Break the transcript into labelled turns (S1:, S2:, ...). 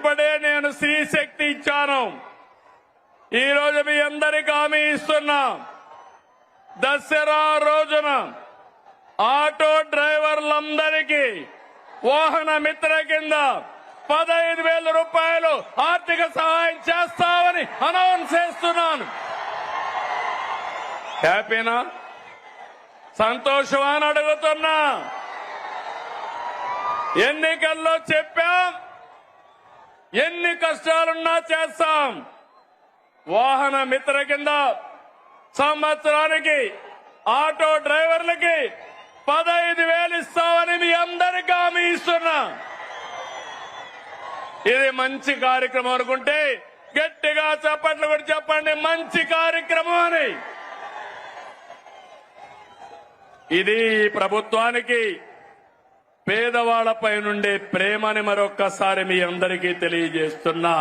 S1: మునుపడే నేను స్త్రీ శక్తి ఇచ్చాను. ఈ రోజు మీ అందరికీ హామీ ఇస్తున్నా, దసరా రోజున ఆటో డ్రైవర్లందరికీ వాహన మిత్ర కింద 15,000 రూపాయలు ఆర్థిక సహాయం చేస్తామని అనౌన్స్ చేస్తున్నాను. హ్యాపీనా? సంతోషమా అని అడుగుతున్నా. ఎన్నికల్లో చెప్పాం, ఎన్ని కష్టాలున్నా చేస్తాం. వాహన మిత్ర కింద సంవత్సరానికి ఆటో డ్రైవర్లకి 15,000 ఇస్తామని మీ అందరికీ హామీ ఇస్తున్నా. ఇది మంచి కార్యక్రమం అనుకుంటే గట్టిగా చప్పట్లు కూడా చెప్పండి, మంచి కార్యక్రమం అని. ఇది ప్రభుత్వానికి పేదవాళ్లపై నుండే ప్రేమని మరొక్కసారి మీ అందరికీ తెలియజేస్తున్నా.